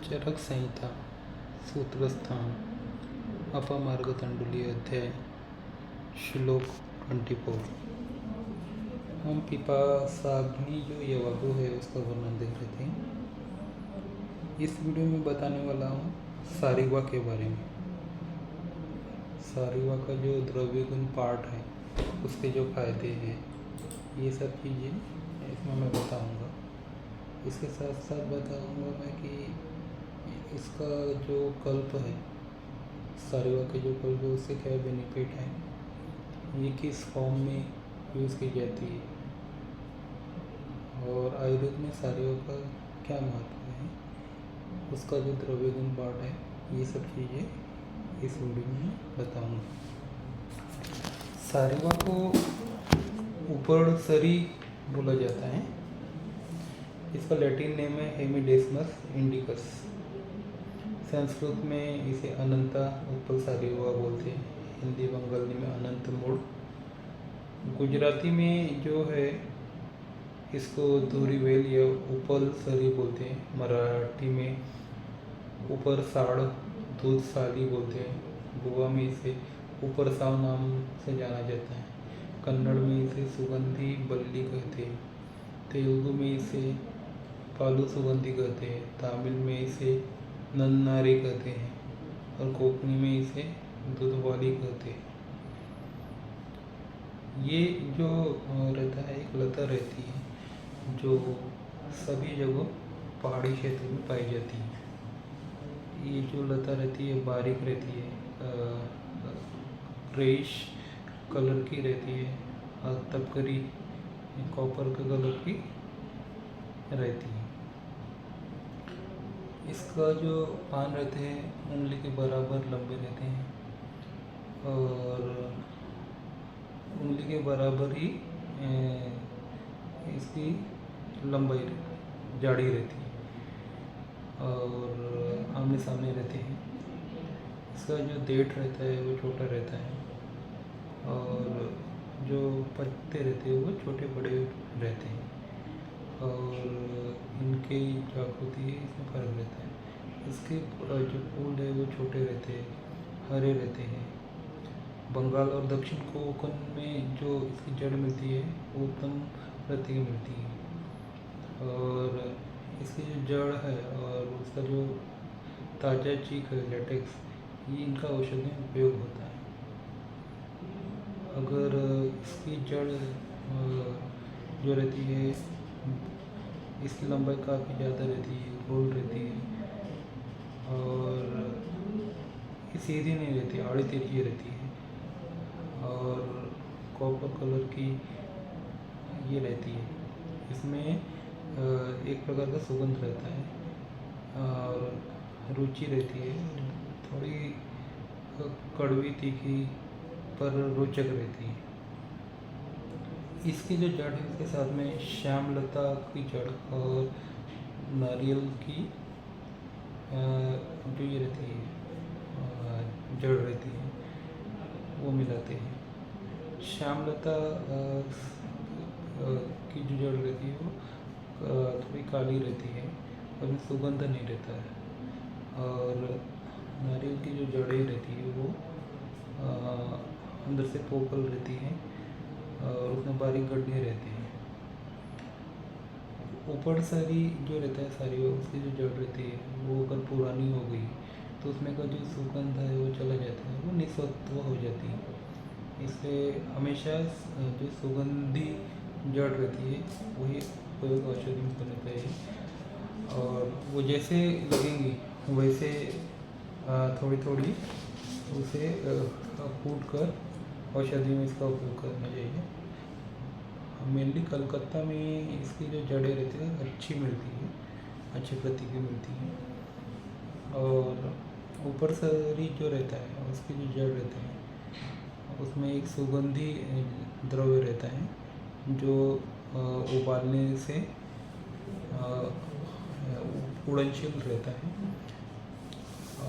चरक संहिता सूत्रस्थान अपमार्गतंडुली अध्याय श्लोक 24। हम पिपासाग्नि जो यवागु है उसका वर्णन देख रहे थे। इस वीडियो में बताने वाला हूँ सारिवा के बारे में। सारिवा का जो द्रव्य गुण पार्ट है उसके जो फायदे हैं ये सब चीज़ें इसमें मैं बताऊँगा। इसके साथ साथ बताऊँगा मैं कि इसका जो कल्प है, सारिवा के जो कल्प है उससे क्या बेनिफिट है, ये किस फॉर्म में यूज़ की जाती है और आयुर्वेद में सारिवा का क्या महत्व है, उसका जो द्रव्य गुण पार्ट है, ये सब चीज़ें इस वीडियो में बताऊंगा। सारिवा को उपरसरी बोला जाता है। इसका लैटिन नेम है हेमिडेस्मस इंडिकस। संस्कृत में इसे अनंता उपल सारिवा बोलते हैं। हिंदी बंगाली में अनंत मूल। गुजराती में जो है इसको धूरी वेल या उपल सरी बोलते हैं। मराठी में ऊपर साड़ दूध साली बोलते हैं। गोवा में इसे ऊपर साव नाम से जाना जाता है। कन्नड़ में इसे सुगंधी बल्ली कहते हैं। तेलुगु में इसे पालू सुगंधी कहते हैं। तमिल में इसे नन्नारी कहते हैं और कोंकणी में इसे दूधवाली कहते हैं। ये जो रहता है एक लता रहती है जो सभी जगह पहाड़ी क्षेत्र में पाई जाती है। ये जो लता रहती है बारीक रहती है, रेश कलर की रहती है, तपकरी कॉपर के कलर की रहती है। इसका जो पान रहते हैं उंगली के बराबर लंबे रहते हैं और उंगली के बराबर ही इसकी लंबाई जाड़ी रहती है और आमने सामने रहते हैं। इसका जो देठ रहता है वो छोटा रहता है और जो पत्ते रहते हैं वो छोटे बड़े रहते हैं और इनकी जो आकृति है इसमें फर्क रहता है। इसके जो फूल है वो छोटे रहते हैं, हरे रहते हैं। बंगाल और दक्षिण कोंकण में जो इसकी जड़ मिलती है वो उत्तम प्रति की मिलती है और इसकी जो जड़ है और उसका जो ताज़ा चीक है लेटेक्स, ये इनका औषधि में उपयोग होता है। अगर इसकी जड़ जो रहती है इसकी लंबाई काफ़ी ज़्यादा रहती है, गोल रहती है और ये सीधी नहीं रहती, आड़ी तिरछी रहती है और कॉपर कलर की ये रहती है। इसमें एक प्रकार का सुगंध रहता है और रुचि रहती है, थोड़ी कड़वी तीखी पर रोचक रहती है। इसकी जो जड़ है उसके साथ में श्यामलता की जड़ और नारियल की जो ये रहती है जड़ रहती है वो मिलाते हैं। श्यामलता की जो जड़ रहती है वो थोड़ी काली रहती है और में सुगंध नहीं रहता है और नारियल की जो जड़ें रहती है वो अंदर से पोपल रहती है और उसमें बारीक गड्ढे रहते हैं। ऊपर सारी जो रहता है सारी उसकी जो जड़ रहती है वो अगर पुरानी हो गई तो उसमें का जो सुगंध है वो चला जाता है, वो निस्वत्व हो जाती है। इसलिए हमेशा जो सुगंधी जड़ रहती है वही उपयोग औषधि में करना चाहिए और वो जैसे लगेंगी वैसे थोड़ी थोड़ी उसे कूट कर औषधि में इसका उपयोग करना चाहिए। मेनली कलकत्ता में इसकी जो जड़ें रहती है अच्छी मिलती है, अच्छी प्रति की मिलती है और ऊपर सरी जो रहता है उसकी जो जड़ रहते हैं उसमें एक सुगंधी द्रव्य रहता है जो उबालने से उड़नशील रहता है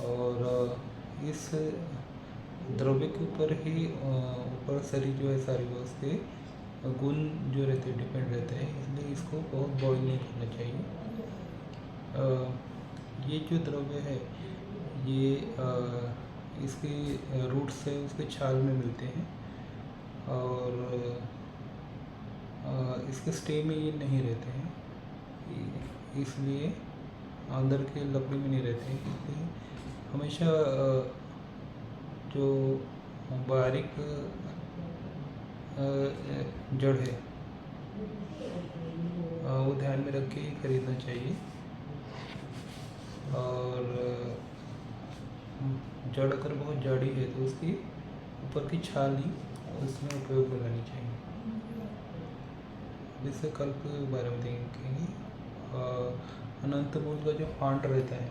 और इस द्रव्य के ऊपर ही ऊपर सरी जो है सारी वो उसके गुण जो रहते हैं डिपेंड रहते हैं, इसलिए इसको बहुत बॉईल नहीं करना चाहिए। ये जो द्रव्य है ये इसके रूट से उसके छाल में मिलते हैं और इसके स्टे में ये नहीं रहते हैं, इसलिए अंदर के लकड़ी में नहीं रहते हैं। इसलिए हमेशा जो बारीक जड़ है वो ध्यान में रख के ही खरीदना चाहिए। और जड़ अगर बहुत जाड़ी है तो उसकी ऊपर की छाल ही उसमें उपयोग में लानी चाहिए। जिससे कल्प के बारे में देखेंगे। अनंत मूल का जो फांट रहता है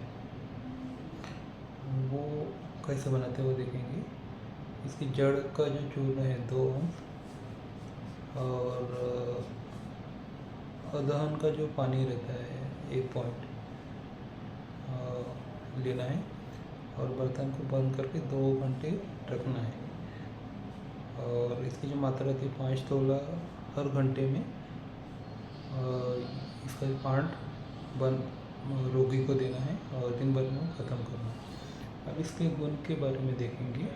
वो कैसे बनाते हैं वो देखेंगे। इसकी जड़ का जो चूर्ण है 2 अंश और अदहन का जो पानी रहता है 1 पॉइंट लेना है और बर्तन को बंद करके 2 घंटे रखना है। और इसकी जो मात्रा रहती है 5 तोला हर घंटे में इसका पांट बंद रोगी को देना है और दिन भर में ख़त्म करना है। अब इसके गुण के बारे में देखेंगे।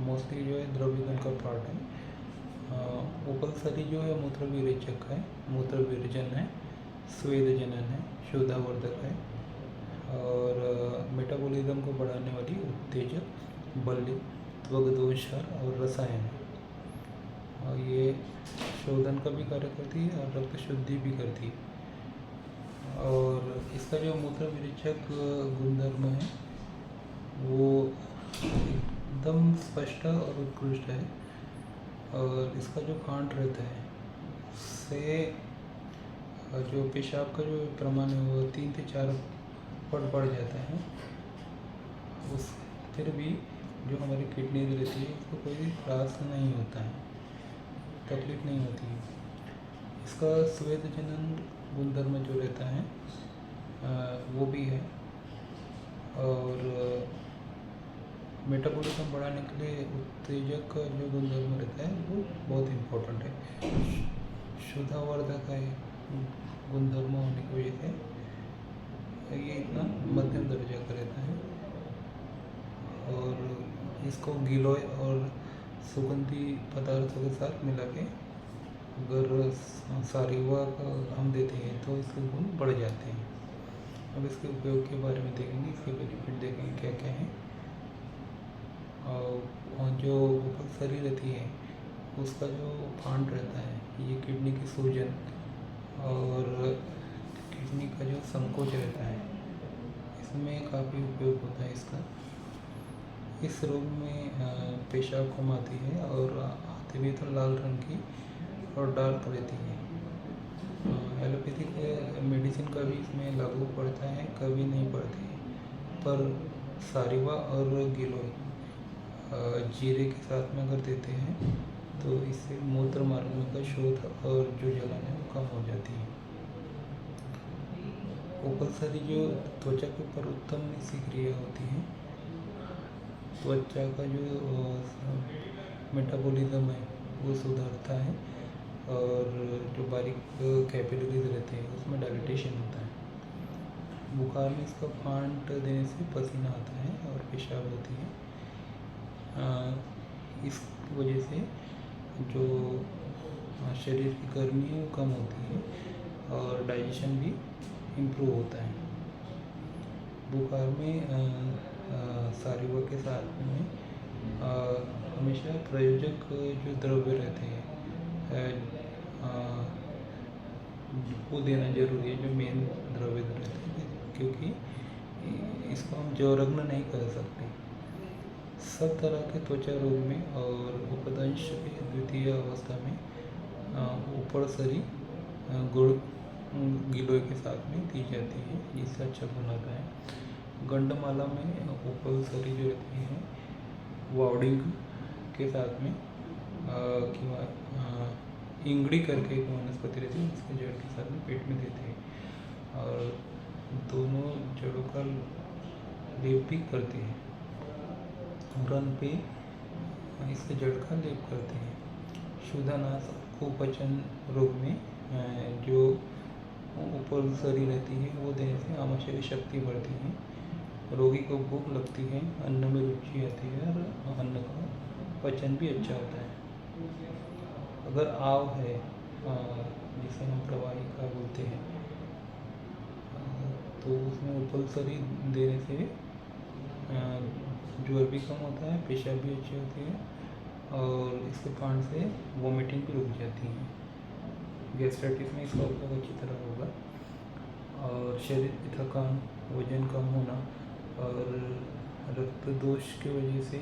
मोस्टली जो है द्रव्य गुण का पार्ट है। उपलसरी जो है मूत्र विरेचक है, मूत्र विरेचन है, स्वेद जनन है, शोधावर्धक है और मेटाबॉलिज्म को बढ़ाने वाली उत्तेजक, बल्य, त्वग्दोषर और रसायन है। और ये शोधन का भी कार्य करती है और रक्त शुद्धि भी करती है। और इसका जो मूत्र विरेचक गुणधर्म है वो एकदम स्पष्ट और उत्कृष्ट है। और इसका जो फांट रहता है उससे जो पेशाब का जो प्रमाण है वो 3 से 4 फुट बढ़ जाता है। उस फिर भी जो हमारी किडनी रहती है उसको कोई त्रास नहीं होता है, तकलीफ नहीं होती है। इसका स्वेद जनन गुणधर्म जो रहता है वो भी है। और मेटाबॉलिज्म बढ़ाने के लिए उत्तेजक का जो गुणधर्म रहता है वो बहुत इम्पोर्टेंट है। शोधावर्धक है गुणधर्म होने की वजह से ये इतना मध्यम दर्जा का रहता है। और इसको गिलोय और सुगंधी पदार्थों के साथ मिला के अगर सारिवा का हम देते हैं तो इसके गुण बढ़ जाते हैं। अब इसके उपयोग के बारे में देखेंगे, इसके बेनिफिट देखेंगे क्या क्या है। और जो उपलसरी रहती है उसका जो फांट रहता है ये किडनी की सूजन और किडनी का जो संकोच रहता है इसमें काफ़ी उपयोग होता है इसका। इस रोग में पेशाब कम आती है और आते भी तो लाल रंग की और डार्क रहती है। एलोपैथिक मेडिसिन का भी इसमें लागू पड़ता है, कभी नहीं पड़ती है। पर सारिवा और गिलोय जीरे के साथ में अगर देते हैं तो इससे मूत्र मार्गों का शोथ और जो जलन है वो कम हो जाती है। उपलसरी जो त्वचा के ऊपर उत्तम सी क्रिया होती है। त्वचा का जो मेटाबॉलिज्म है वो सुधारता है और जो बारीक कैपिलरीज रहते हैं उसमें डायलिटेशन होता है। बुखार में इसका फांट देने से पसीना आता है और पेशाब होती है। इस वजह से जो शरीर की गर्मी है वो कम होती है और डाइजेशन भी इम्प्रूव होता है। बुखार में सारिवा के साथ में हमेशा प्रयोजक जो द्रव्य रहते हैं वो देना जरूरी है, जो मेन द्रव्य रहते हैं, क्योंकि इसको हम जौरग्न नहीं कर सकते। सब तरह के त्वचा रोग में और उपदंश की द्वितीय अवस्था में उपलसरी गुड़ गिलोय के साथ में दी जाती है, जिससे अच्छा गुण आता है। गंडमाला में उपलसरी जो रहती है वाउडिंग के साथ में इंगड़ी करके एक वनस्पति रहती है, उसके जड़ के साथ में पेट में देते हैं और दोनों जड़ों का लेप भी करते हैं। व्रण पे इसके जड़ का लेप करते हैं। शूधानाश कुपचन रोग में जो उपसरी रहती है, वो देने से आमाशय की शक्ति बढ़ती है। रोगी को भूख लगती है, अन्न में रुचि आती है और अन्न का पचन भी अच्छा होता है। अगर आव है, जिसे हम प्रवाहिका बोलते हैं, तो उसमें उपसरी देने से ज्वर भी कम होता है, पेशाब भी अच्छी होती है और इसके पान से वोमिटिंग भी रुक जाती है। गैस्ट्राइटिस में इसका उपयोग अच्छी तरह होगा। और शरीर की थकान, वजन कम होना और रक्त दोष की वजह से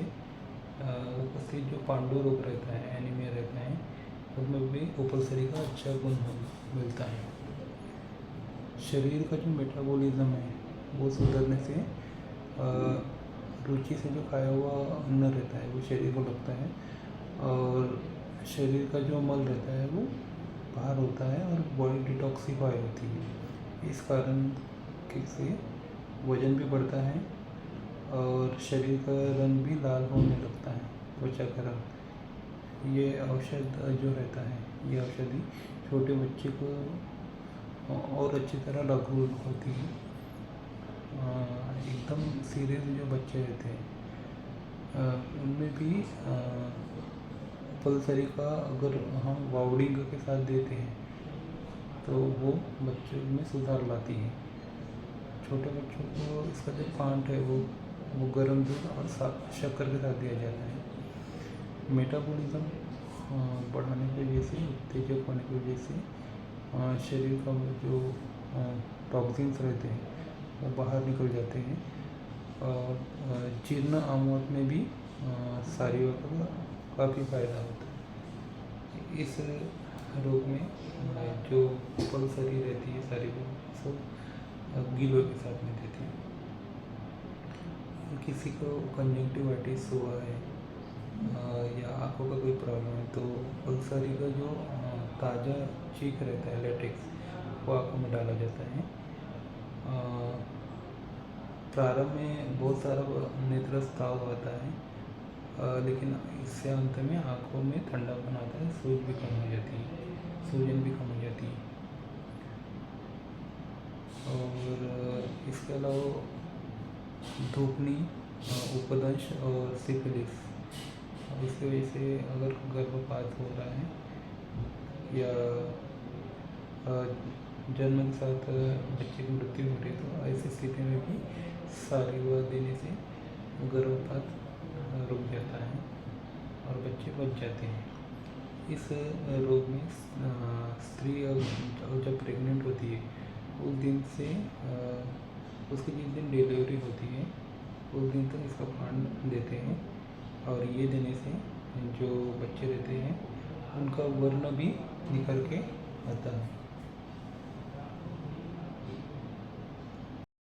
उपस्थित जो पांडु रोग रहता है, एनीमिया रहता है, उसमें भी उपसरी का अच्छा गुण मिलता है। शरीर का जो मेटाबॉलिज्म है वो सुधरने से रुचि से जो खाया हुआ अन्न रहता है वो शरीर को लगता है और शरीर का जो मल रहता है वो बाहर होता है और बॉडी डिटॉक्सिफाई होती है। इस कारण से वजन भी बढ़ता है और शरीर का रंग भी लाल होने लगता है, त्वचा का रंग। ये औषध जो रहता है, ये औषधि छोटे बच्चे को और अच्छी तरह लागू होती है। एकदम सीरियस जो बच्चे रहते हैं उनमें भी उपसरी का अगर हम वाउडिंग के साथ देते हैं तो वो बच्चों में सुधार लाती है। छोटे बच्चों को इसका जो कांट है वो गर्म दूध और शक्कर के साथ दिया जाता है। मेटाबॉलिज्म बढ़ाने की वजह से, उत्तेजक होने की वजह से शरीर का जो टॉक्सिन्स रहते हैं वो बाहर निकल जाते हैं और जीर्ण अमृत में भी सारियों का काफ़ी फायदा होता है। इस रोग में जो उपसरी रहती है सारी को सब गिलोय के साथ में देती है। किसी को कंजंक्टिवाइटिस हुआ है या आँखों का कोई प्रॉब्लम है तो उपसरी का जो ताज़ा चीक रहता है, लेटेक्स, वो आँखों में डाला जाता है। प्रारंभ में बहुत सारा नेत्रस्राव आता है, लेकिन इससे अंत में आँखों में ठंडापन आता है, सूज भी कम हो जाती है, सूजन भी कम हो जाती है। और इसके अलावा धूपनी, उपदंश और सिफिलिस, इसकी वजह से अगर गर्भपात हो रहा है या जन्म के साथ बच्चे की मृत्यु हो रही है तो ऐसी स्थिति में भी सारिवा देने से गर्भपात रुक जाता है और बच्चे बच जाते हैं। इस रोग में स्त्री और जब प्रेग्नेंट होती है उस दिन से उसके जिस दिन डिलीवरी होती है उस दिन तक इसका पान देते हैं और ये देने से जो बच्चे रहते हैं उनका वर्ण भी निखर के आता है।